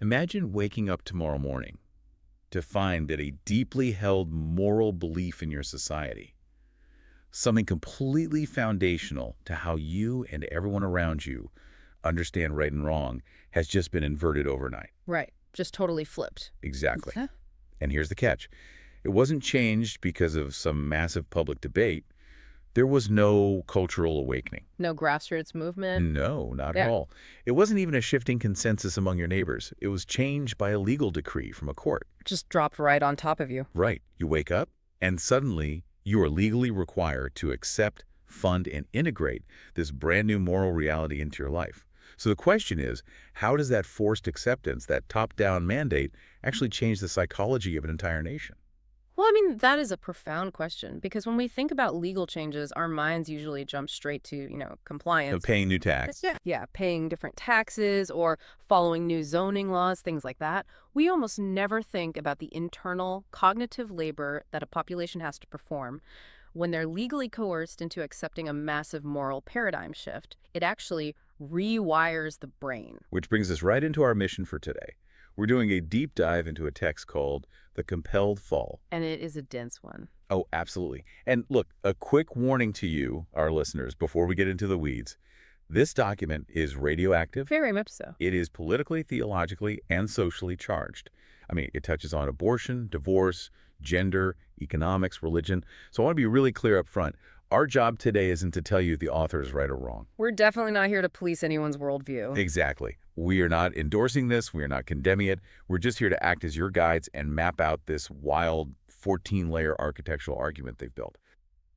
Imagine waking up tomorrow morning to find that a deeply held moral belief in your society, something completely foundational to how you and everyone around you understand right and wrong, has just been inverted overnight. Right. Just totally flipped. Exactly. Huh? And here's the catch. It wasn't changed because of some massive public debate. There was no cultural awakening. No grassroots movement. No, not at Yeah. all. It wasn't even a shifting consensus among your neighbors. It was changed by a legal decree from a court. Just dropped right on top of you. Right. You wake up, and suddenly you are legally required to accept, fund, and integrate this brand new moral reality into your life. So the question is, how does that forced acceptance, that top-down mandate, actually change the psychology of an entire nation? Well, I mean, that is a profound question because when we think about legal changes, our minds usually jump straight to, compliance. Paying new tax. Yeah, paying different taxes or following new zoning laws, things like that. We almost never think about the internal cognitive labor that a population has to perform. When they're legally coerced into accepting a massive moral paradigm shift, it actually rewires the brain. Which brings us right into our mission for today. We're doing a deep dive into a text called The Compelled Fall. And it is a dense one. Oh, absolutely. And look, a quick warning to you, our listeners, before we get into the weeds. This document is radioactive. Very much so. It is politically, theologically, and socially charged. I mean, it touches on abortion, divorce, gender, economics, religion. So I want to be really clear up front. Our job today isn't to tell you if the author is right or wrong. We're definitely not here to police anyone's worldview. Exactly. We are not endorsing this. We are not condemning it. We're just here to act as your guides and map out this wild 14-layer architectural argument they've built.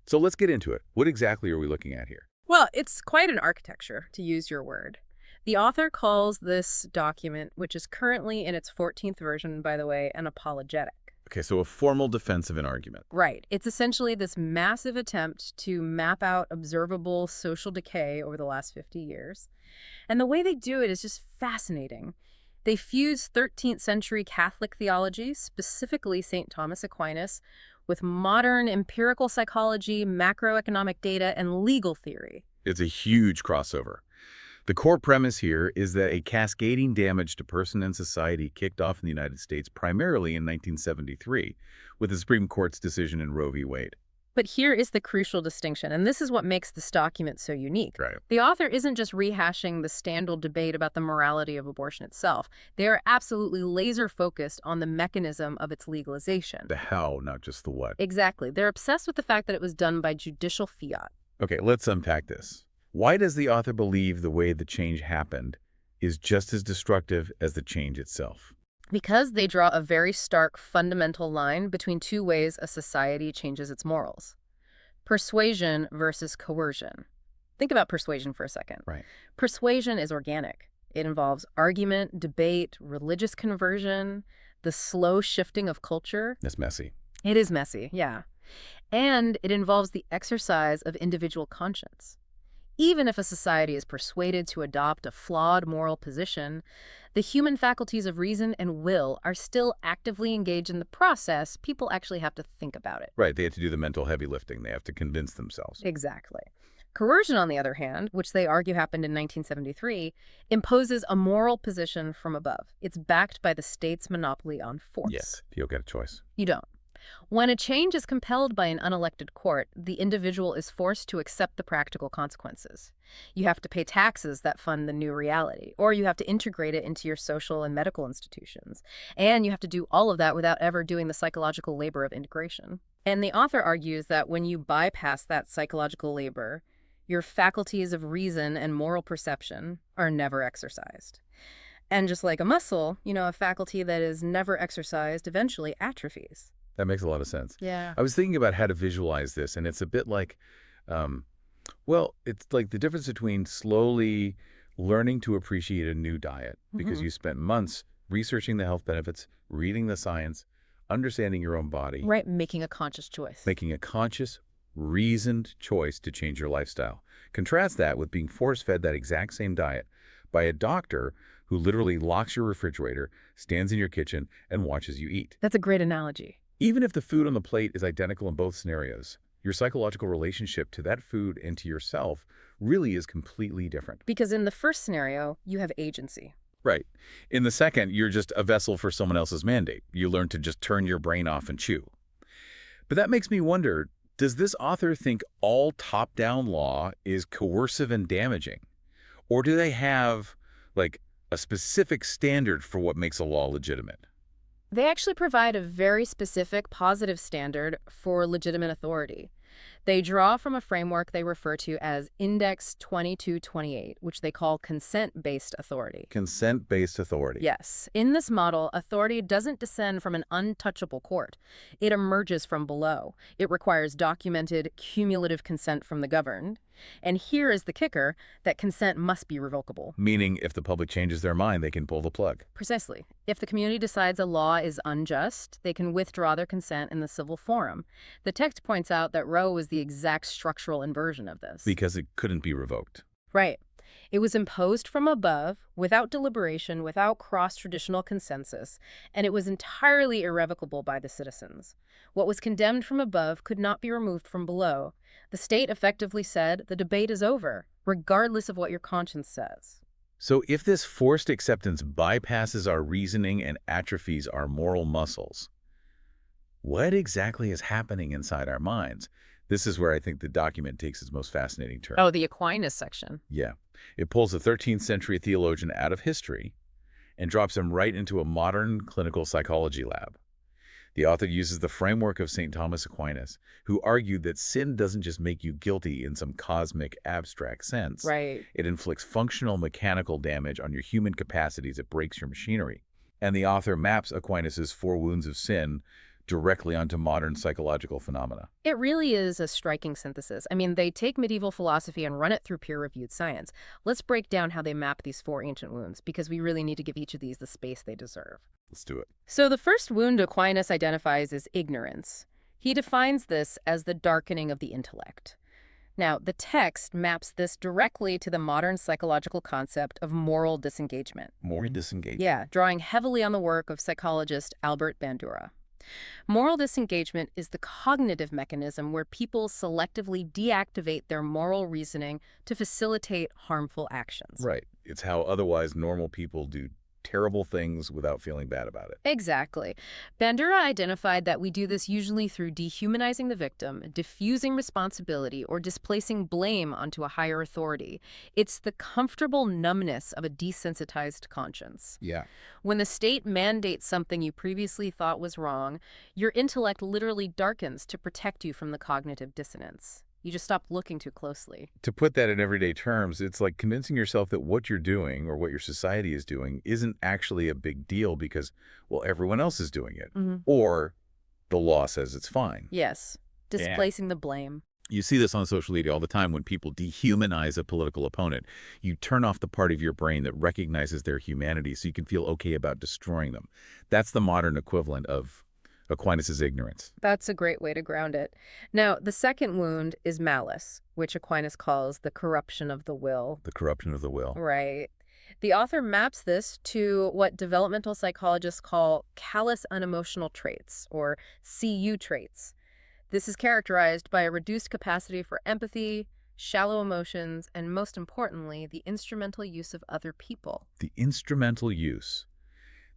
So let's get into it. What exactly are we looking at here? Well, it's quite an architecture, to use your word. The author calls this document, which is currently in its 14th version, by the way, an apologetic. Okay, so a formal defense of an argument. Right. It's essentially this massive attempt to map out observable social decay over the last 50 years. And the way they do it is just fascinating. They fuse 13th century Catholic theology, specifically St. Thomas Aquinas, with modern empirical psychology, macroeconomic data, and legal theory. It's a huge crossover. The core premise here is that a cascading damage to person and society kicked off in the United States primarily in 1973 with the Supreme Court's decision in Roe v. Wade. But here is the crucial distinction, and this is what makes this document so unique. Right. The author isn't just rehashing the standard debate about the morality of abortion itself. They are absolutely laser-focused on the mechanism of its legalization. The how, not just the what. Exactly. They're obsessed with the fact that it was done by judicial fiat. Okay, let's unpack this. Why does the author believe the way the change happened is just as destructive as the change itself? Because they draw a very stark fundamental line between two ways a society changes its morals. Persuasion versus coercion. Think about persuasion for a second. Right. Persuasion is organic. It involves argument, debate, religious conversion, the slow shifting of culture. That's messy. It is messy, yeah. And it involves the exercise of individual conscience. Even if a society is persuaded to adopt a flawed moral position, the human faculties of reason and will are still actively engaged in the process. People actually have to think about it. Right, they have to do the mental heavy lifting. They have to convince themselves. Exactly. Coercion, on the other hand, which they argue happened in 1973, imposes a moral position from above. It's backed by the state's monopoly on force. Yes, you don't get a choice. You don't. When a change is compelled by an unelected court, the individual is forced to accept the practical consequences. You have to pay taxes that fund the new reality, or you have to integrate it into your social and medical institutions. And you have to do all of that without ever doing the psychological labor of integration. And the author argues that when you bypass that psychological labor, your faculties of reason and moral perception are never exercised. And just like a muscle, a faculty that is never exercised eventually atrophies. That makes a lot of sense. Yeah. I was thinking about how to visualize this, and it's a bit like, it's like the difference between slowly learning to appreciate a new diet because you spent months researching the health benefits, reading the science, understanding your own body. Right, making a conscious choice. Making a conscious, reasoned choice to change your lifestyle. Contrast that with being force-fed that exact same diet by a doctor who literally locks your refrigerator, stands in your kitchen, and watches you eat. That's a great analogy. Even if the food on the plate is identical in both scenarios, your psychological relationship to that food and to yourself really is completely different. Because in the first scenario, you have agency. Right. In the second, you're just a vessel for someone else's mandate. You learn to just turn your brain off and chew. But that makes me wonder, does this author think all top-down law is coercive and damaging? Or do they have, like, a specific standard for what makes a law legitimate? They actually provide a very specific positive standard for legitimate authority. They draw from a framework they refer to as Index 2228, which they call consent-based authority. Consent-based authority. Yes. In this model, authority doesn't descend from an untouchable court. It emerges from below. It requires documented, cumulative consent from the governed. And here is the kicker, that consent must be revocable. Meaning, if the public changes their mind, they can pull the plug. Precisely. If the community decides a law is unjust, they can withdraw their consent in the civil forum. The text points out that Roe is the exact structural inversion of this. Because it couldn't be revoked. Right. It was imposed from above, without deliberation, without cross-traditional consensus, and it was entirely irrevocable by the citizens. What was condemned from above could not be removed from below. The state effectively said, the debate is over, regardless of what your conscience says. So if this forced acceptance bypasses our reasoning and atrophies our moral muscles, what exactly is happening inside our minds? This is where I think the document takes its most fascinating turn. Oh, the Aquinas section. Yeah. It pulls a 13th century theologian out of history and drops him right into a modern clinical psychology lab. The author uses the framework of St. Thomas Aquinas, who argued that sin doesn't just make you guilty in some cosmic, abstract sense. Right. It inflicts functional mechanical damage on your human capacities. It breaks your machinery. And the author maps Aquinas' 4 wounds of sin directly onto modern psychological phenomena. It really is a striking synthesis. I mean, they take medieval philosophy and run it through peer-reviewed science. Let's break down how they map these 4 ancient wounds, because we really need to give each of these the space they deserve. Let's do it. So the first wound Aquinas identifies is ignorance. He defines this as the darkening of the intellect. Now, the text maps this directly to the modern psychological concept of moral disengagement. Moral disengagement. Yeah, drawing heavily on the work of psychologist Albert Bandura. Moral disengagement is the cognitive mechanism where people selectively deactivate their moral reasoning to facilitate harmful actions. Right. It's how otherwise normal people do terrible things without feeling bad about it. Exactly. Bandura identified that we do this usually through dehumanizing the victim, diffusing responsibility, or displacing blame onto a higher authority. It's the comfortable numbness of a desensitized conscience. Yeah. When the state mandates something you previously thought was wrong, your intellect literally darkens to protect you from the cognitive dissonance. You just stop looking too closely. To put that in everyday terms, it's like convincing yourself that what you're doing or what your society is doing isn't actually a big deal because, well, everyone else is doing it. Or the law says it's fine. Yes. Displacing the blame. You see this on social media all the time when people dehumanize a political opponent. You turn off the part of your brain that recognizes their humanity so you can feel okay about destroying them. That's the modern equivalent of Aquinas' ignorance. That's a great way to ground it. Now, the second wound is malice, which Aquinas calls the corruption of the will. The corruption of the will. Right. The author maps this to what developmental psychologists call callous unemotional traits, or CU traits. This is characterized by a reduced capacity for empathy, shallow emotions, and most importantly, the instrumental use of other people. The instrumental use.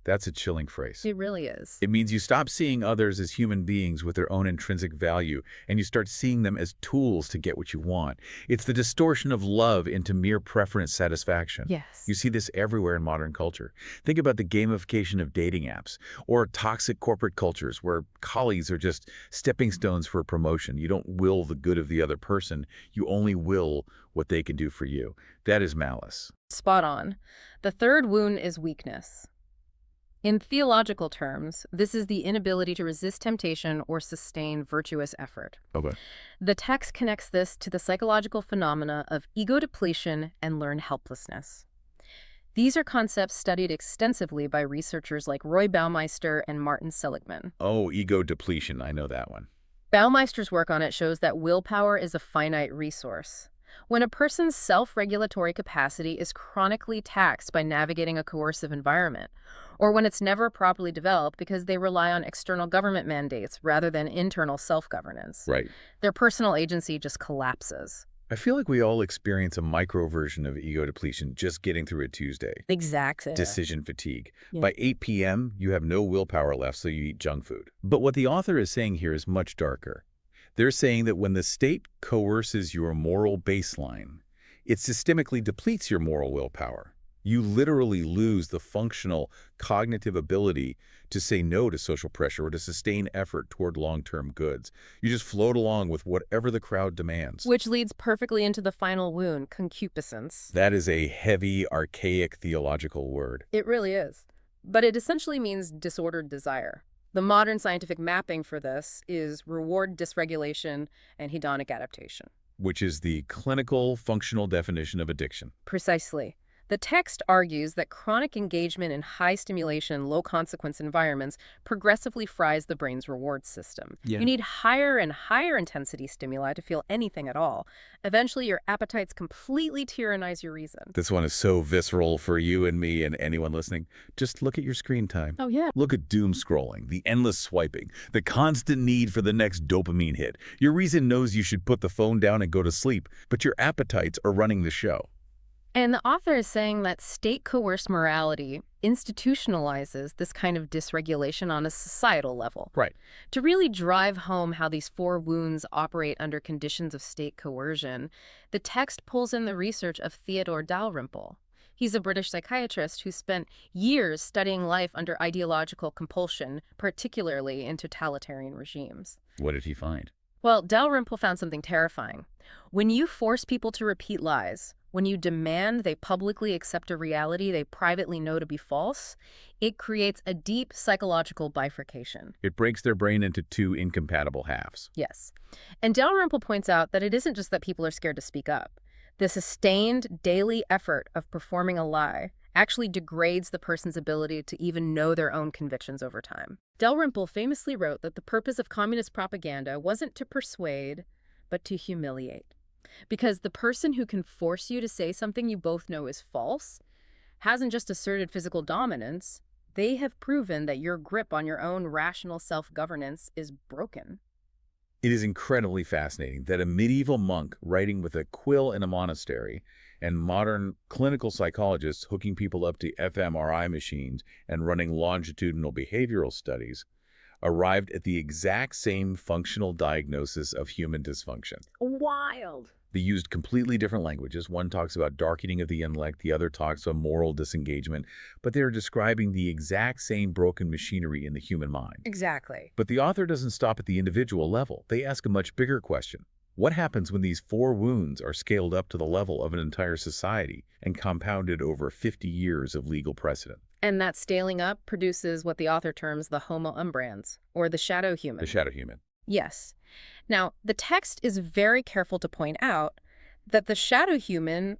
That's a chilling phrase. It really is. It means you stop seeing others as human beings with their own intrinsic value, and you start seeing them as tools to get what you want. It's the distortion of love into mere preference satisfaction. Yes. You see this everywhere in modern culture. Think about the gamification of dating apps, or toxic corporate cultures where colleagues are just stepping stones for a promotion. You don't will the good of the other person. You only will what they can do for you. That is malice. Spot on. The third wound is weakness. In theological terms, this is the inability to resist temptation or sustain virtuous effort. Okay. The text connects this to the psychological phenomena of ego depletion and learned helplessness. These are concepts studied extensively by researchers like Roy Baumeister and Martin Seligman. Oh, ego depletion. I know that one. Baumeister's work on it shows that willpower is a finite resource. When a person's self-regulatory capacity is chronically taxed by navigating a coercive environment, or when it's never properly developed because they rely on external government mandates rather than internal self-governance, Right. their personal agency just collapses. I feel like we all experience a micro version of ego depletion just getting through a Tuesday. Exactly. Decision fatigue. Yeah. By 8 p.m., you have no willpower left, so you eat junk food. But what the author is saying here is much darker. They're saying that when the state coerces your moral baseline, it systemically depletes your moral willpower. You literally lose the functional cognitive ability to say no to social pressure or to sustain effort toward long-term goods. You just float along with whatever the crowd demands. Which leads perfectly into the final wound, concupiscence. That is a heavy, archaic theological word. It really is. But it essentially means disordered desire. The modern scientific mapping for this is reward dysregulation and hedonic adaptation. Which is the clinical, functional definition of addiction. Precisely. The text argues that chronic engagement in high-stimulation, low-consequence environments progressively fries the brain's reward system. Yeah. You need higher and higher intensity stimuli to feel anything at all. Eventually, your appetites completely tyrannize your reason. This one is so visceral for you and me and anyone listening. Just look at your screen time. Oh, yeah. Look at doom scrolling, the endless swiping, the constant need for the next dopamine hit. Your reason knows you should put the phone down and go to sleep, but your appetites are running the show. And the author is saying that state-coerced morality institutionalizes this kind of dysregulation on a societal level. Right. To really drive home how these four wounds operate under conditions of state coercion, the text pulls in the research of Theodore Dalrymple. He's a British psychiatrist who spent years studying life under ideological compulsion, particularly in totalitarian regimes. What did he find? Well, Dalrymple found something terrifying. When you force people to repeat lies, when you demand they publicly accept a reality they privately know to be false, it creates a deep psychological bifurcation. It breaks their brain into two incompatible halves. Yes. And Dalrymple points out that it isn't just that people are scared to speak up. The sustained daily effort of performing a lie actually degrades the person's ability to even know their own convictions over time. Dalrymple famously wrote that the purpose of communist propaganda wasn't to persuade, but to humiliate. Because the person who can force you to say something you both know is false hasn't just asserted physical dominance, they have proven that your grip on your own rational self-governance is broken. It is incredibly fascinating that a medieval monk writing with a quill in a monastery and modern clinical psychologists hooking people up to fMRI machines and running longitudinal behavioral studies arrived at the exact same functional diagnosis of human dysfunction. Wild. They used completely different languages. One talks about darkening of the intellect, the other talks about moral disengagement, but they're describing the exact same broken machinery in the human mind. Exactly. But the author doesn't stop at the individual level. They ask a much bigger question. What happens when these four wounds are scaled up to the level of an entire society and compounded over 50 years of legal precedent? And that scaling up produces what the author terms the homo umbrans, or the shadow human. The shadow human. Yes. Now, the text is very careful to point out that the shadow human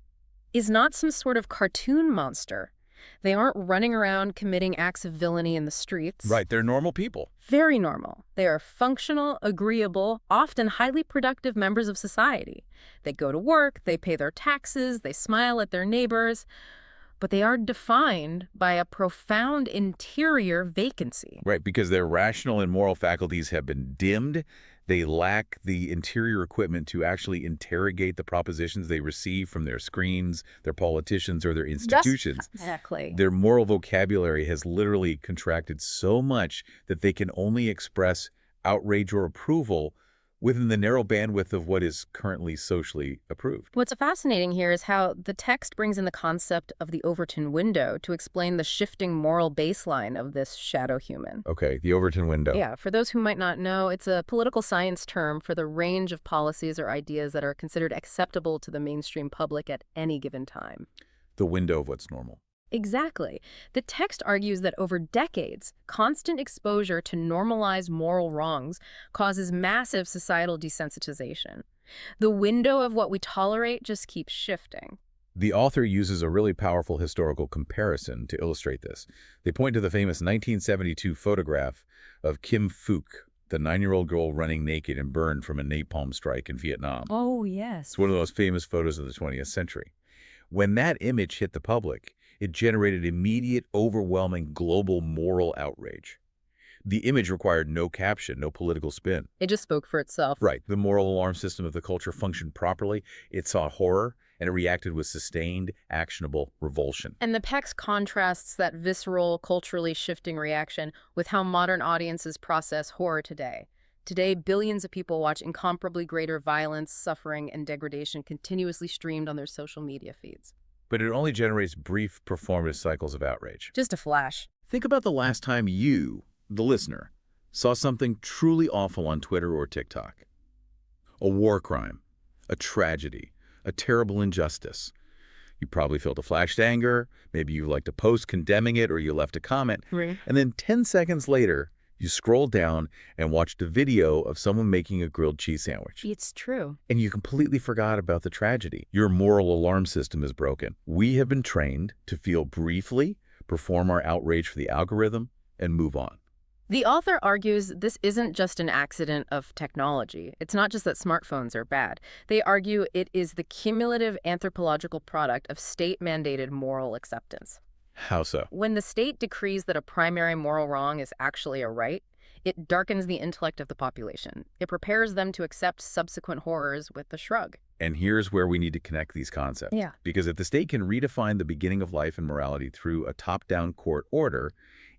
is not some sort of cartoon monster. They aren't running around committing acts of villainy in the streets. Right, they're normal people. Very normal. They are functional, agreeable, often highly productive members of society. They go to work, they pay their taxes, they smile at their neighbors, but they are defined by a profound interior vacancy. Right, because their rational and moral faculties have been dimmed. They lack the interior equipment to actually interrogate the propositions they receive from their screens, their politicians, or their institutions. Exactly. Their moral vocabulary has literally contracted so much that they can only express outrage or approval within the narrow bandwidth of what is currently socially approved. What's fascinating here is how the text brings in the concept of the Overton window to explain the shifting moral baseline of this shadow human. Okay, the Overton window. Yeah, for those who might not know, it's a political science term for the range of policies or ideas that are considered acceptable to the mainstream public at any given time. The window of what's normal. Exactly. The text argues that over decades, constant exposure to normalized moral wrongs causes massive societal desensitization. The window of what we tolerate just keeps shifting. The author uses a really powerful historical comparison to illustrate this. They point to the famous 1972 photograph of Kim Phuc, the 9-year-old girl running naked and burned from a napalm strike in Vietnam. Oh, yes. It's one of the most famous photos of the 20th century. When that image hit the public, it generated immediate, overwhelming global moral outrage. The image required no caption, no political spin. It just spoke for itself. Right. The moral alarm system of the culture functioned properly. It saw horror, and it reacted with sustained, actionable revulsion. And the text contrasts that visceral, culturally shifting reaction with how modern audiences process horror today. Today, billions of people watch incomparably greater violence, suffering, and degradation continuously streamed on their social media feeds. But it only generates brief performative cycles of outrage. Just a flash. Think about the last time you, the listener, saw something truly awful on Twitter or TikTok. A war crime, a tragedy, a terrible injustice. You probably felt a flashed anger, maybe you liked a post condemning it, or you left a comment. Right. And then 10 seconds later, you scrolled down and watched a video of someone making a grilled cheese sandwich. It's true. And you completely forgot about the tragedy. Your moral alarm system is broken. We have been trained to feel briefly, perform our outrage for the algorithm, and move on. The author argues this isn't just an accident of technology. It's not just that smartphones are bad. They argue it is the cumulative anthropological product of state-mandated moral acceptance. How so? When the state decrees that a primary moral wrong is actually a right, it darkens the intellect of the population. It prepares them to accept subsequent horrors with a shrug. And here's where we need to connect these concepts. Yeah. Because if the state can redefine the beginning of life and morality through a top-down court order,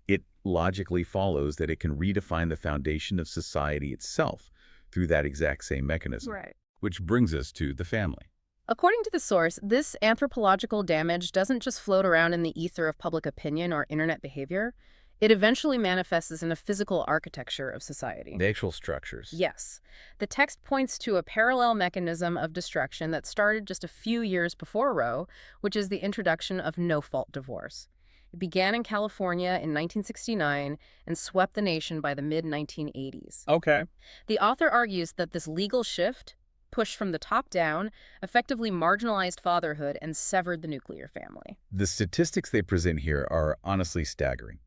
it logically follows that it can redefine the foundation of society itself through that exact same mechanism. Right. Which brings us to the family. According to the source, this anthropological damage doesn't just float around in the ether of public opinion or internet behavior. It eventually manifests in a physical architecture of society. The actual structures. Yes. The text points to a parallel mechanism of destruction that started just a few years before Roe, which is the introduction of no-fault divorce. It began in California in 1969 and swept the nation by the mid-1980s. Okay. The author argues that this legal shift, pushed from the top down, effectively marginalized fatherhood and severed the nuclear family. The statistics they present here are honestly staggering.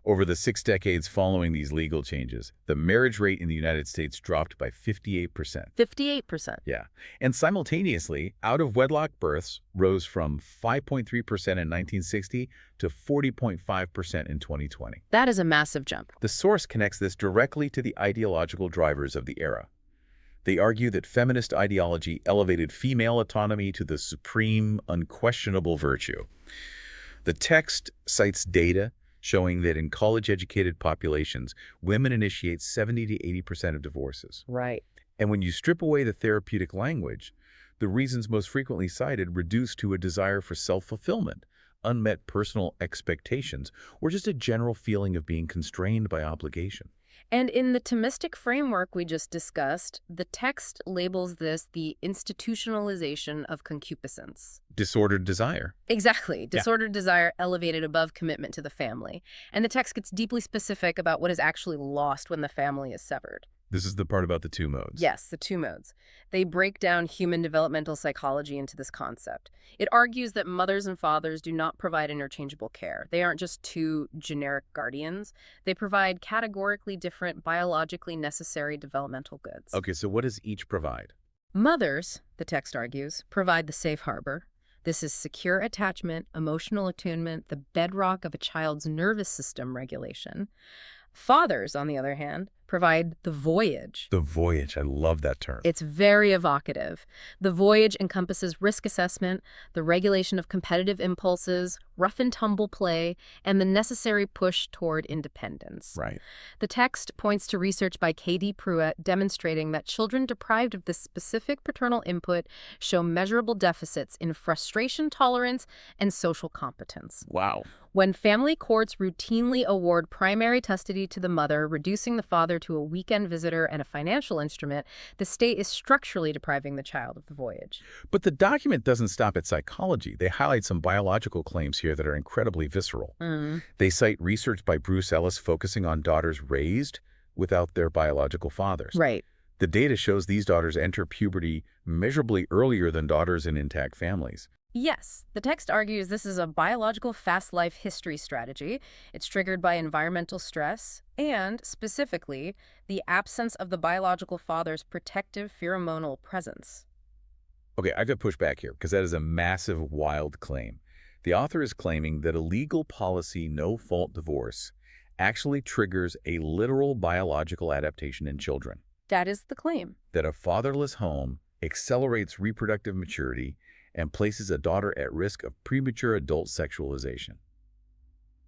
Over the 6 decades following these legal changes, the marriage rate in the United States dropped by 58%. 58%. Yeah. And simultaneously, out-of-wedlock births rose from 5.3% in 1960 to 40.5% in 2020. That is a massive jump. The source connects this directly to the ideological drivers of the era. They argue that feminist ideology elevated female autonomy to the supreme, unquestionable virtue. The text cites data showing that in college-educated populations, women initiate 70 to 80% of divorces. Right. And when you strip away the therapeutic language, the reasons most frequently cited reduce to a desire for self-fulfillment, unmet personal expectations, or just a general feeling of being constrained by obligation. And in the Thomistic framework we just discussed, the text labels this the institutionalization of concupiscence. Disordered desire. Exactly. Disordered desire elevated above commitment to the family. And the text gets deeply specific about what is actually lost when the family is severed. This is the part about the 2 modes. Yes, the 2 modes. They break down human developmental psychology into this concept. It argues that mothers and fathers do not provide interchangeable care. They aren't just 2 generic guardians. They provide categorically different, biologically necessary developmental goods. Okay, so what does each provide? Mothers, the text argues, provide the safe harbor. This is secure attachment, emotional attunement, the bedrock of a child's nervous system regulation. Fathers, on the other hand, provide the voyage. The voyage. I love that term. It's very evocative. The voyage encompasses risk assessment, the regulation of competitive impulses, rough and tumble play, and the necessary push toward independence. Right. The text points to research by K.D. Pruitt demonstrating that children deprived of this specific paternal input show measurable deficits in frustration tolerance and social competence. Wow. When family courts routinely award primary custody to the mother, reducing the father to a weekend visitor and a financial instrument, the state is structurally depriving the child of the voyage. But the document doesn't stop at psychology. They highlight some biological claims here that are incredibly visceral. They cite research by Bruce Ellis focusing on daughters raised without their biological fathers. Right. The data shows these daughters enter puberty measurably earlier than daughters in intact families. Yes, the text argues this is a biological fast life history strategy. It's triggered by environmental stress and, specifically, the absence of the biological father's protective pheromonal presence. Okay, I've got to push back here because that is a massive, wild claim. The author is claiming that a legal policy no-fault divorce actually triggers a literal biological adaptation in children. That is the claim. That a fatherless home accelerates reproductive maturity and places a daughter at risk of premature adult sexualization.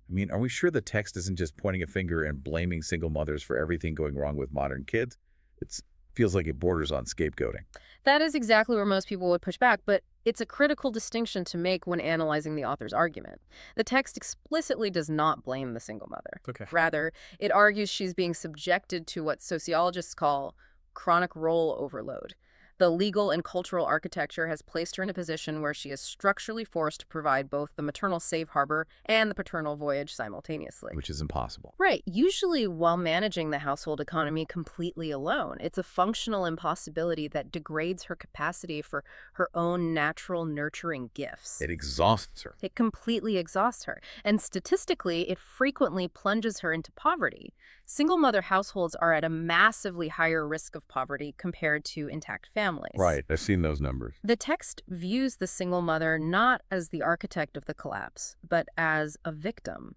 I mean, are we sure the text isn't just pointing a finger and blaming single mothers for everything going wrong with modern kids? It feels like it borders on scapegoating. That is exactly where most people would push back, but it's a critical distinction to make when analyzing the author's argument. The text explicitly does not blame the single mother. Okay. Rather, it argues she's being subjected to what sociologists call chronic role overload. The legal and cultural architecture has placed her in a position where she is structurally forced to provide both the maternal safe harbor and the paternal voyage simultaneously. Which is impossible. Right, usually while managing the household economy completely alone. It's a functional impossibility that degrades her capacity for her own natural nurturing gifts. It exhausts her. It completely exhausts her. And statistically, it frequently plunges her into poverty. Single mother households are at a massively higher risk of poverty compared to intact families. Right, I've seen those numbers. The text views the single mother not as the architect of the collapse, but as a victim.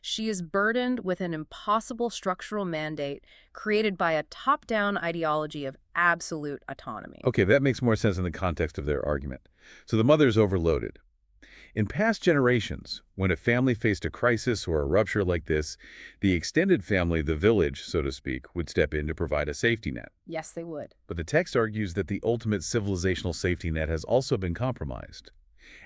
She is burdened with an impossible structural mandate created by a top-down ideology of absolute autonomy. Okay, that makes more sense in the context of their argument. So the mother is overloaded. In past generations, when a family faced a crisis or a rupture like this, the extended family, the village, so to speak, would step in to provide a safety net. Yes, they would. But the text argues that the ultimate civilizational safety net has also been compromised.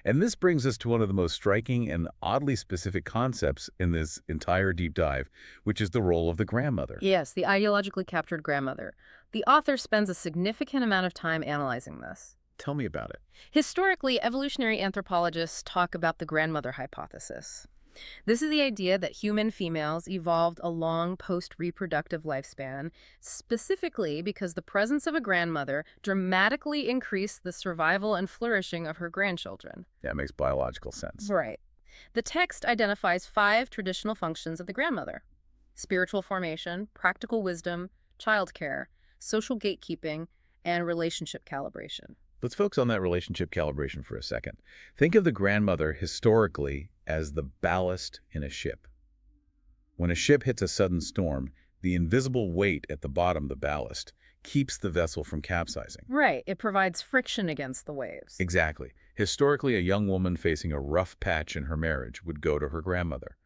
And this brings us to one of the most striking and oddly specific concepts in this entire deep dive, which is the role of the grandmother. Yes, the ideologically captured grandmother. The author spends a significant amount of time analyzing this. Tell me about it. Historically, evolutionary anthropologists talk about the grandmother hypothesis. This is the idea that human females evolved a long post-reproductive lifespan, specifically because the presence of a grandmother dramatically increased the survival and flourishing of her grandchildren. That makes biological sense. Right. The text identifies 5 traditional functions of the grandmother: spiritual formation, practical wisdom, childcare, social gatekeeping, and relationship calibration. Let's focus on that relationship calibration for a second. Think of the grandmother historically as the ballast in a ship. When a ship hits a sudden storm, the invisible weight at the bottom, the ballast, keeps the vessel from capsizing. Right. It provides friction against the waves. Exactly. Historically, a young woman facing a rough patch in her marriage would go to her grandmother.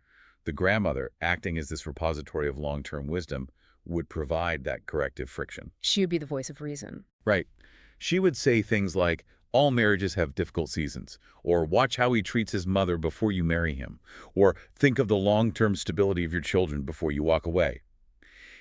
The grandmother, acting as this repository of long-term wisdom, would provide that corrective friction. She would be the voice of reason. Right. She would say things like, all marriages have difficult seasons, or watch how he treats his mother before you marry him, or think of the long-term stability of your children before you walk away.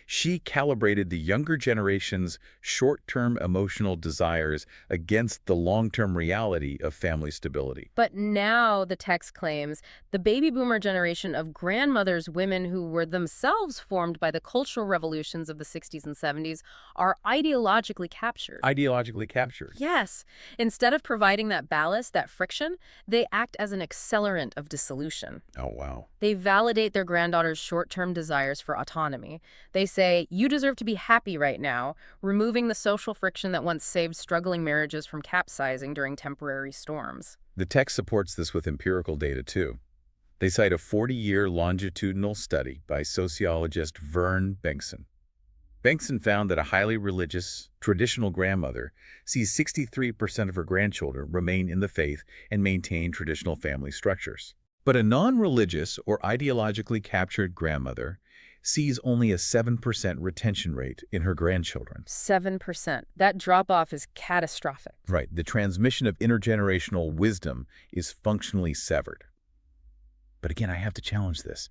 She calibrated the younger generation's short-term emotional desires against the long-term reality of family stability. But now, the text claims, the baby boomer generation of grandmothers, women who were themselves formed by the cultural revolutions of the 60s and 70s, are ideologically captured. Ideologically captured. Yes. Instead of providing that ballast, that friction, they act as an accelerant of dissolution. Oh, wow. They validate their granddaughter's short-term desires for autonomy. They say, you deserve to be happy right now, removing the social friction that once saved struggling marriages from capsizing during temporary storms. The text supports this with empirical data, too. They cite a 40-year longitudinal study by sociologist Vern Bengtson. Bengtson found that a highly religious, traditional grandmother sees 63% of her grandchildren remain in the faith and maintain traditional family structures. But a non-religious or ideologically captured grandmother sees only a 7% retention rate in her grandchildren. 7%. That drop-off is catastrophic. Right. The transmission of intergenerational wisdom is functionally severed. But again, I have to challenge this.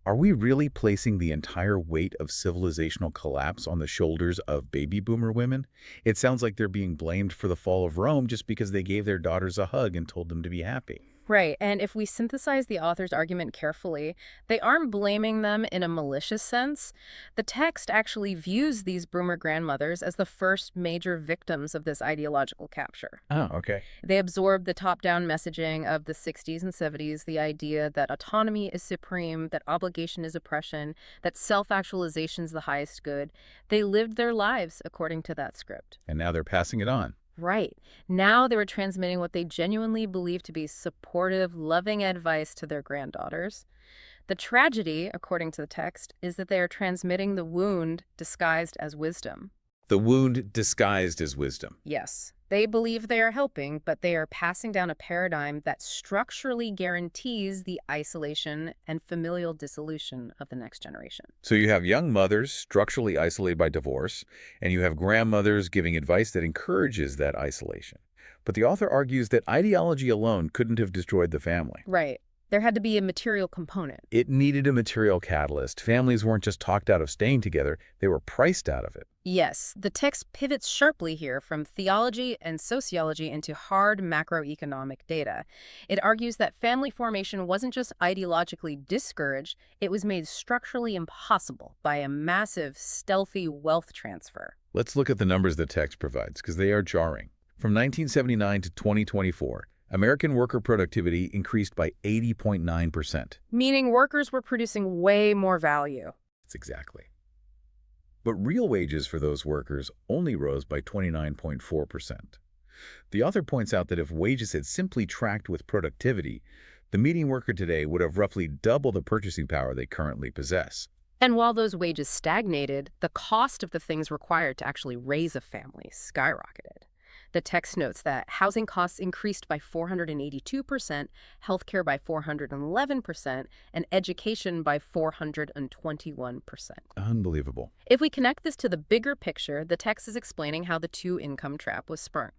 Are we really placing the entire weight of civilizational collapse on the shoulders of baby boomer women? It sounds like they're being blamed for the fall of Rome just because they gave their daughters a hug and told them to be happy. Right, and if we synthesize the author's argument carefully, they aren't blaming them in a malicious sense. The text actually views these boomer grandmothers as the first major victims of this ideological capture. Oh, okay. They absorbed the top-down messaging of the 60s and 70s, the idea that autonomy is supreme, that obligation is oppression, that self-actualization is the highest good. They lived their lives according to that script. And now they're passing it on. Right. Now they were transmitting what they genuinely believed to be supportive, loving advice to their granddaughters. The tragedy, according to the text, is that they are transmitting the wound disguised as wisdom. The wound disguised as wisdom. Yes, they believe they are helping, but they are passing down a paradigm that structurally guarantees the isolation and familial dissolution of the next generation. So you have young mothers structurally isolated by divorce, and you have grandmothers giving advice that encourages that isolation. But the author argues that ideology alone couldn't have destroyed the family. Right. There had to be a material component. It needed a material catalyst. Families weren't just talked out of staying together, they were priced out of it. Yes, the text pivots sharply here from theology and sociology into hard macroeconomic data. It argues that family formation wasn't just ideologically discouraged, it was made structurally impossible by a massive, stealthy wealth transfer. Let's look at the numbers the text provides, because they are jarring. From 1979 to 2024, American worker productivity increased by 80.9%. Meaning workers were producing way more value. That's exactly. But real wages for those workers only rose by 29.4%. The author points out that if wages had simply tracked with productivity, the median worker today would have roughly double the purchasing power they currently possess. And while those wages stagnated, the cost of the things required to actually raise a family skyrocketed. The text notes that housing costs increased by 482%, healthcare by 411%, and education by 421%. Unbelievable. If we connect this to the bigger picture, the text is explaining how the two-income trap was sprung.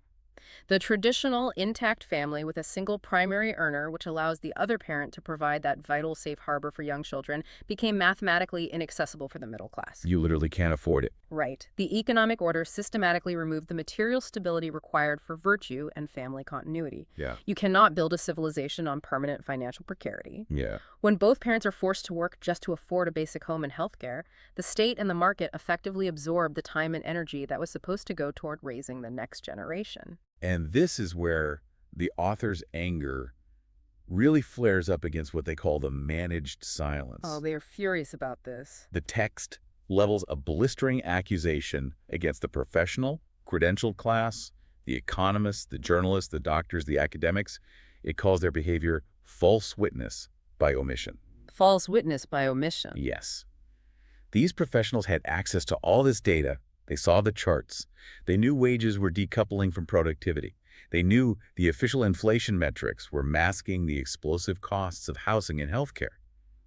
The traditional intact family with a single primary earner, which allows the other parent to provide that vital safe harbor for young children, became mathematically inaccessible for the middle class. You literally can't afford it. Right. The economic order systematically removed the material stability required for virtue and family continuity. Yeah. You cannot build a civilization on permanent financial precarity. Yeah. When both parents are forced to work just to afford a basic home and health care, the state and the market effectively absorb the time and energy that was supposed to go toward raising the next generation. And this is where the author's anger really flares up against what they call the managed silence. Oh, they are furious about this. The text levels a blistering accusation against the professional, credentialed class, the economists, the journalists, the doctors, the academics. It calls their behavior false witness by omission. False witness by omission. Yes. These professionals had access to all this data. They saw the charts. They knew wages were decoupling from productivity. They knew the official inflation metrics were masking the explosive costs of housing and healthcare.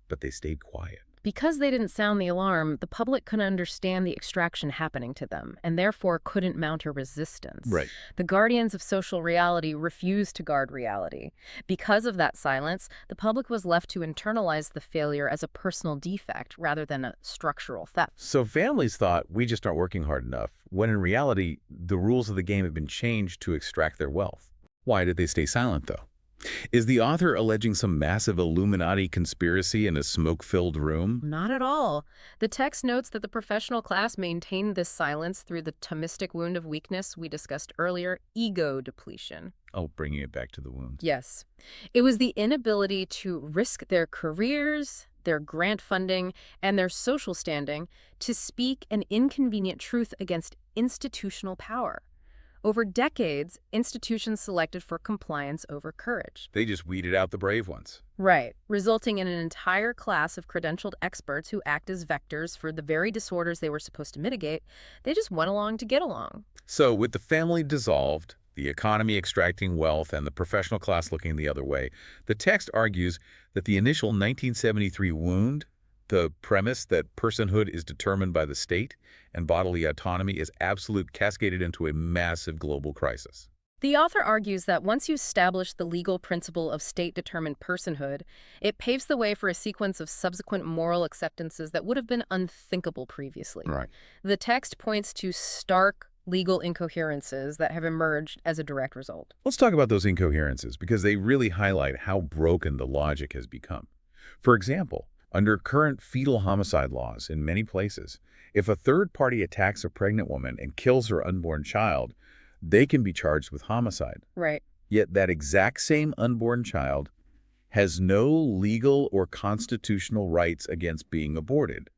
But they stayed quiet. Because they didn't sound the alarm, the public couldn't understand the extraction happening to them, and therefore couldn't mount a resistance. Right. The guardians of social reality refused to guard reality. Because of that silence, the public was left to internalize the failure as a personal defect rather than a structural theft. So families thought, we just aren't working hard enough, when in reality, the rules of the game had been changed to extract their wealth. Why did they stay silent, though? Is the author alleging some massive Illuminati conspiracy in a smoke-filled room? Not at all. The text notes that the professional class maintained this silence through the Thomistic wound of weakness we discussed earlier, ego depletion. Oh, bringing it back to the wound. Yes. It was the inability to risk their careers, their grant funding, and their social standing to speak an inconvenient truth against institutional power. Over decades, institutions selected for compliance over courage. They just weeded out the brave ones. Right, resulting in an entire class of credentialed experts who act as vectors for the very disorders they were supposed to mitigate. They just went along to get along. So with the family dissolved, the economy extracting wealth, and the professional class looking the other way, the text argues that the initial 1973 wound, the premise that personhood is determined by the state and bodily autonomy is absolute, cascaded into a massive global crisis. The author argues that once you establish the legal principle of state-determined personhood, it paves the way for a sequence of subsequent moral acceptances that would have been unthinkable previously. Right. The text points to stark legal incoherences that have emerged as a direct result. Let's talk about those incoherences because they really highlight how broken the logic has become. For example, under current fetal homicide laws in many places, if a third party attacks a pregnant woman and kills her unborn child, they can be charged with homicide. Right. Yet that exact same unborn child has no legal or constitutional rights against being aborted.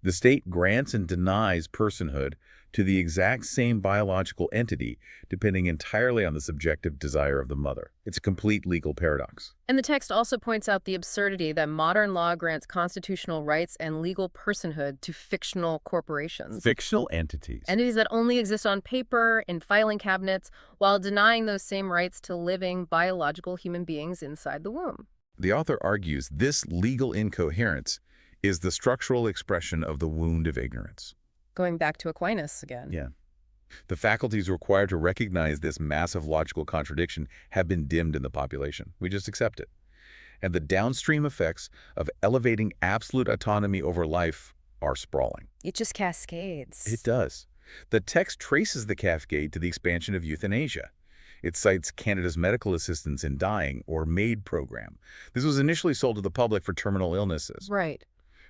The state grants and denies personhood to the exact same biological entity, depending entirely on the subjective desire of the mother. It's a complete legal paradox. And the text also points out the absurdity that modern law grants constitutional rights and legal personhood to fictional corporations. Fictional entities. Entities that only exist on paper, in filing cabinets, while denying those same rights to living biological human beings inside the womb. The author argues this legal incoherence is the structural expression of the wound of ignorance. Going back to Aquinas again. Yeah. The faculties required to recognize this massive logical contradiction have been dimmed in the population. We just accept it. And the downstream effects of elevating absolute autonomy over life are sprawling. It just cascades. It does. The text traces the cascade to the expansion of euthanasia. It cites Canada's Medical Assistance in Dying, or MAID program. This was initially sold to the public for terminal illnesses. Right.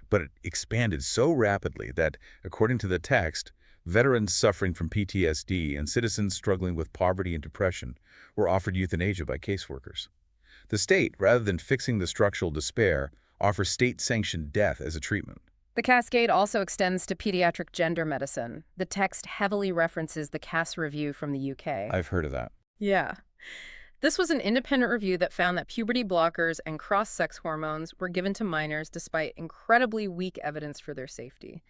But it expanded so rapidly that, according to the text, veterans suffering from PTSD and citizens struggling with poverty and depression were offered euthanasia by caseworkers. The state, rather than fixing the structural despair, offers state-sanctioned death as a treatment. The cascade also extends to pediatric gender medicine. The text heavily references the Cass Review from the UK. I've heard of that. Yeah. This was an independent review that found that puberty blockers and cross-sex hormones were given to minors despite incredibly weak evidence for their safety,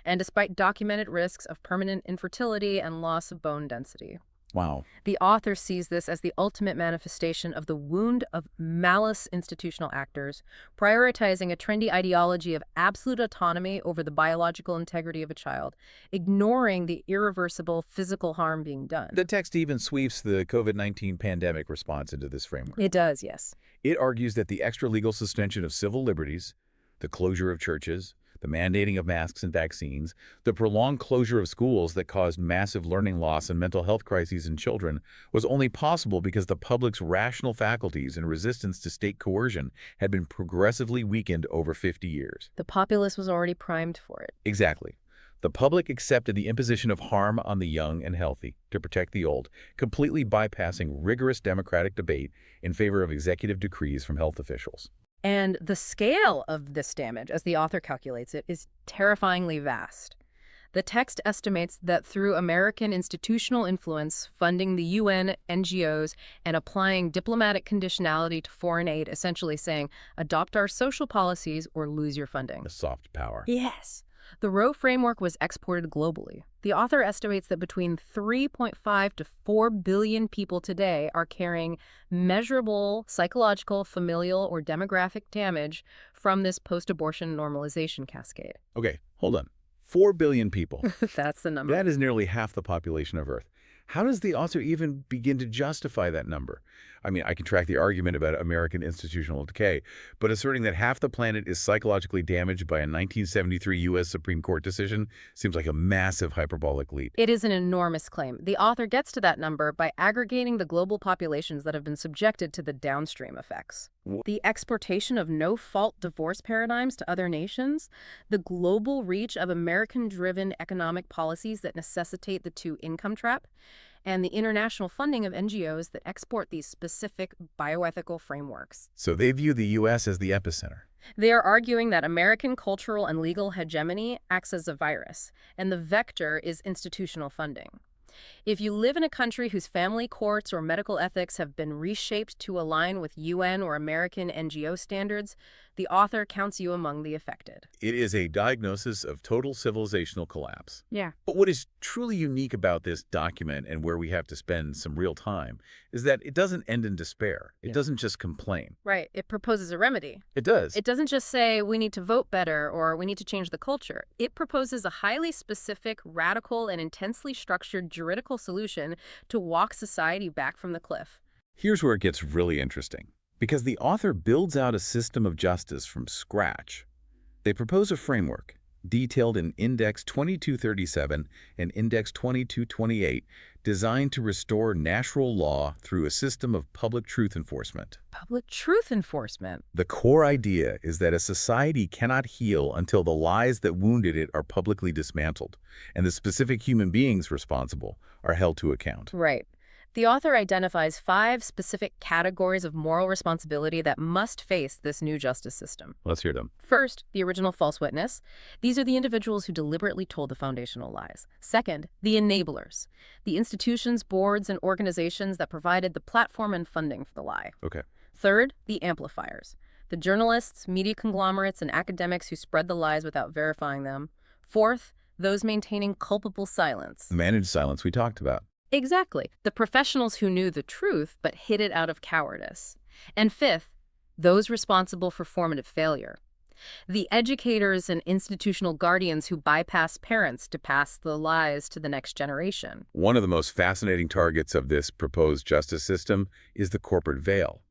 and despite documented risks of permanent infertility and loss of bone density. Wow. The author sees this as the ultimate manifestation of the wound of malice institutional actors, prioritizing a trendy ideology of absolute autonomy over the biological integrity of a child, ignoring the irreversible physical harm being done. The text even sweeps the COVID-19 pandemic response into this framework. It does, yes. It argues that the extra-legal suspension of civil liberties, the closure of churches, the mandating of masks and vaccines, the prolonged closure of schools that caused massive learning loss and mental health crises in children was only possible because the public's rational faculties and resistance to state coercion had been progressively weakened over 50 years. The populace was already primed for it. Exactly. The public accepted the imposition of harm on the young and healthy to protect the old, completely bypassing rigorous democratic debate in favor of executive decrees from health officials. And the scale of this damage, as the author calculates it, is terrifyingly vast. The text estimates that through American institutional influence, funding the UN, NGOs, and applying diplomatic conditionality to foreign aid, essentially saying, adopt our social policies or lose your funding. A soft power. Yes. The Roe framework was exported globally. The author estimates that between 3.5 to 4 billion people today are carrying measurable psychological, familial, or demographic damage from this post-abortion normalization cascade. Okay, hold on. 4 billion people. That's the number. That is nearly half the population of Earth. How does the author even begin to justify that number? I mean, I can track the argument about American institutional decay, but asserting that half the planet is psychologically damaged by a 1973 U.S. Supreme Court decision seems like a massive hyperbolic leap. It is an enormous claim. The author gets to that number by aggregating the global populations that have been subjected to the downstream effects. The exportation of no-fault divorce paradigms to other nations, the global reach of American-driven economic policies that necessitate the two-income trap, and the international funding of NGOs that export these specific bioethical frameworks. So they view the U.S. as the epicenter. They are arguing that American cultural and legal hegemony acts as a virus, and the vector is institutional funding. If you live in a country whose family courts or medical ethics have been reshaped to align with UN or American NGO standards, the author counts you among the affected. It is a diagnosis of total civilizational collapse. Yeah. But what is truly unique about this document, and where we have to spend some real time, is that it doesn't end in despair. It doesn't just complain. Right. It proposes a remedy. It does. It doesn't just say we need to vote better or we need to change the culture. It proposes a highly specific, radical, and intensely structured juridical solution to walk society back from the cliff. Here's where it gets really interesting. Because the author builds out a system of justice from scratch. They propose a framework, detailed in Index 2237 and Index 2228, designed to restore natural law through a system of public truth enforcement. Public truth enforcement. The core idea is that a society cannot heal until the lies that wounded it are publicly dismantled, and the specific human beings responsible are held to account. Right. The author identifies 5 specific categories of moral responsibility that must face this new justice system. Let's hear them. First, the original false witness. These are the individuals who deliberately told the foundational lies. Second, the enablers. The institutions, boards, and organizations that provided the platform and funding for the lie. Okay. Third, the amplifiers. The journalists, media conglomerates, and academics who spread the lies without verifying them. Fourth, those maintaining culpable silence. Managed silence we talked about. Exactly. The professionals who knew the truth but hid it out of cowardice. And fifth, those responsible for formative failure. The educators and institutional guardians who bypass parents to pass the lies to the next generation. One of the most fascinating targets of this proposed justice system is the corporate veil.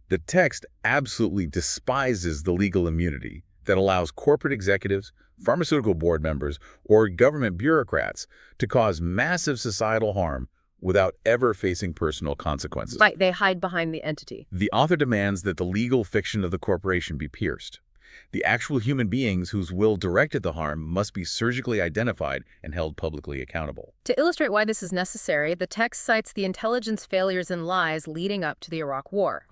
The text absolutely despises the legal immunity that allows corporate executives, pharmaceutical board members, or government bureaucrats to cause massive societal harm without ever facing personal consequences. Right, they hide behind the entity. The author demands that the legal fiction of the corporation be pierced. The actual human beings whose will directed the harm must be surgically identified and held publicly accountable. To illustrate why this is necessary, the text cites the intelligence failures and lies leading up to the Iraq War.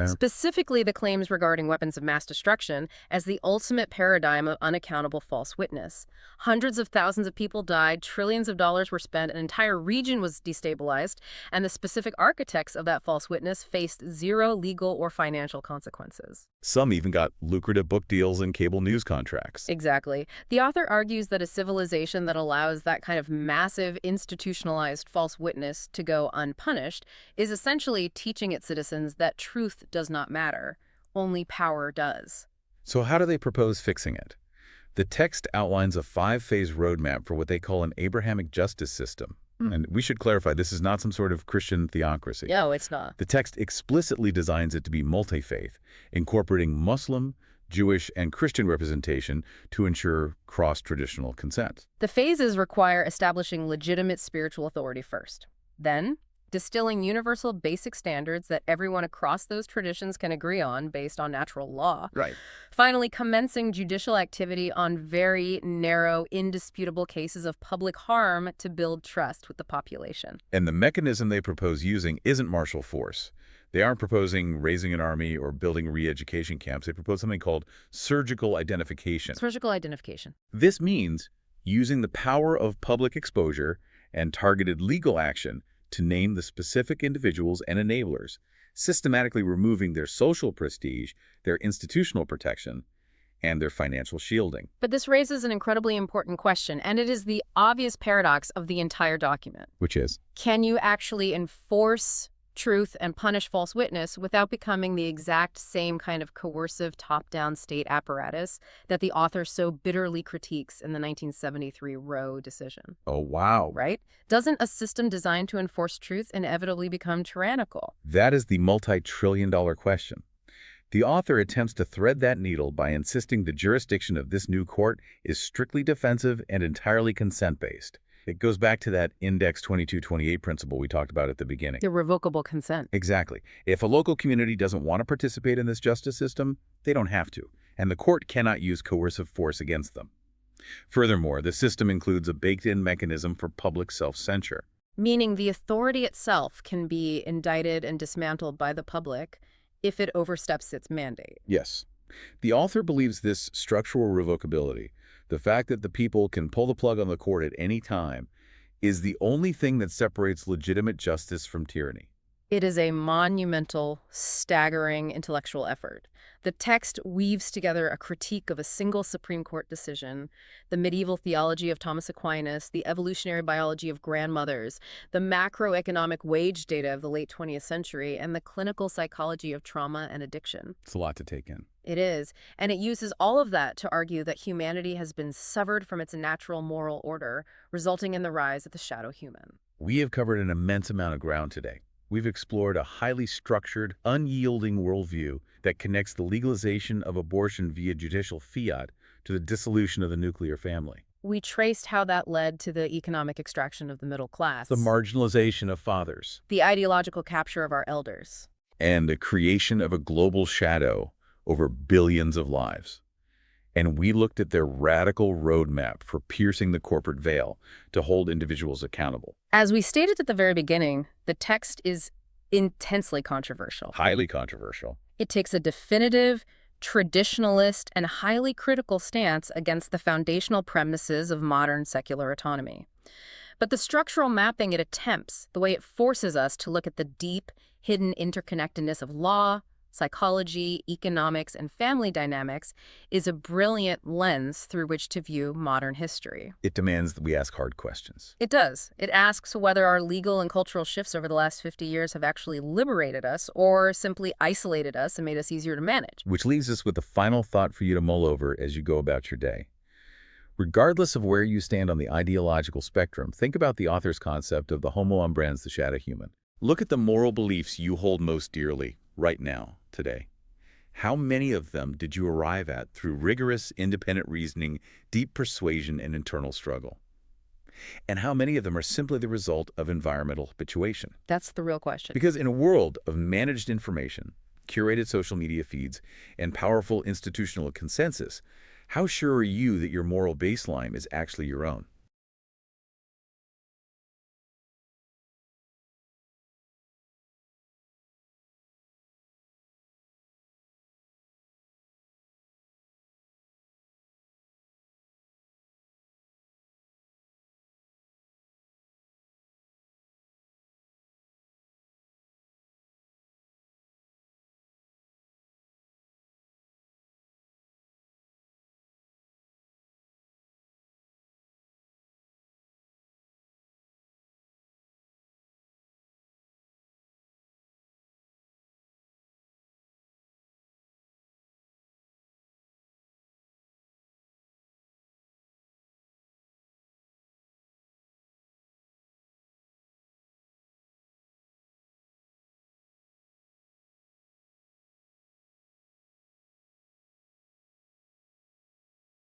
Specifically, the claims regarding weapons of mass destruction as the ultimate paradigm of unaccountable false witness. Hundreds of thousands of people died, trillions of dollars were spent, an entire region was destabilized, and the specific architects of that false witness faced zero legal or financial consequences. Some even got lucrative book deals and cable news contracts. Exactly. The author argues that a civilization that allows that kind of massive institutionalized false witness to go unpunished is essentially teaching its citizens that truth does not matter, only power does. So how do they propose fixing it? The text outlines a 5-phase roadmap for what they call an Abrahamic justice system. And we should clarify, this is not some sort of Christian theocracy. No, it's not. The text explicitly designs it to be multi-faith, incorporating Muslim, Jewish, and Christian representation to ensure cross-traditional consent. The phases require establishing legitimate spiritual authority first. Then, distilling universal basic standards that everyone across those traditions can agree on based on natural law. Right. Finally, commencing judicial activity on very narrow, indisputable cases of public harm to build trust with the population. And the mechanism they propose using isn't martial force. They aren't proposing raising an army or building re-education camps. They propose something called surgical identification. Surgical identification. This means using the power of public exposure and targeted legal action to name the specific individuals and enablers, systematically removing their social prestige, their institutional protection, and their financial shielding. But this raises an incredibly important question, and it is the obvious paradox of the entire document. Which is? Can you actually enforce truth and punish false witness without becoming the exact same kind of coercive top-down state apparatus that the author so bitterly critiques in the 1973 Roe decision? Oh, wow. Right? Doesn't a system designed to enforce truth inevitably become tyrannical? That is the multi-trillion-dollar question. The author attempts to thread that needle by insisting the jurisdiction of this new court is strictly defensive and entirely consent-based. It goes back to that Index 2228 principle we talked about at the beginning. Irrevocable consent. Exactly. If a local community doesn't want to participate in this justice system, they don't have to, and the court cannot use coercive force against them. Furthermore, the system includes a baked-in mechanism for public self-censure. Meaning the authority itself can be indicted and dismantled by the public if it oversteps its mandate. Yes. The author believes this structural revocability, the fact that the people can pull the plug on the court at any time, is the only thing that separates legitimate justice from tyranny. It is a monumental, staggering intellectual effort. The text weaves together a critique of a single Supreme Court decision, the medieval theology of Thomas Aquinas, the evolutionary biology of grandmothers, the macroeconomic wage data of the late 20th century, and the clinical psychology of trauma and addiction. It's a lot to take in. It is, and it uses all of that to argue that humanity has been severed from its natural moral order, resulting in the rise of the shadow human. We have covered an immense amount of ground today. We've explored a highly structured, unyielding worldview that connects the legalization of abortion via judicial fiat to the dissolution of the nuclear family. We traced how that led to the economic extraction of the middle class, The marginalization of fathers, the ideological capture of our elders, and the creation of a global shadow over billions of lives. And we looked at their radical roadmap for piercing the corporate veil to hold individuals accountable. As we stated at the very beginning, the text is intensely controversial. Highly controversial. It takes a definitive, traditionalist, and highly critical stance against the foundational premises of modern secular autonomy. But the structural mapping it attempts, the way it forces us to look at the deep, hidden interconnectedness of law, psychology, economics, and family dynamics, is a brilliant lens through which to view modern history. It demands that we ask hard questions. It does. It asks whether our legal and cultural shifts over the last 50 years have actually liberated us or simply isolated us and made us easier to manage. Which leaves us with a final thought for you to mull over as you go about your day. Regardless of where you stand on the ideological spectrum, think about the author's concept of the homo umbrans, the shadow human. Look at the moral beliefs you hold most dearly right now, today. How many of them did you arrive at through rigorous, independent reasoning, deep persuasion, and internal struggle? And how many of them are simply the result of environmental habituation? That's the real question. Because in a world of managed information, curated social media feeds, and powerful institutional consensus, how sure are you that your moral baseline is actually your own?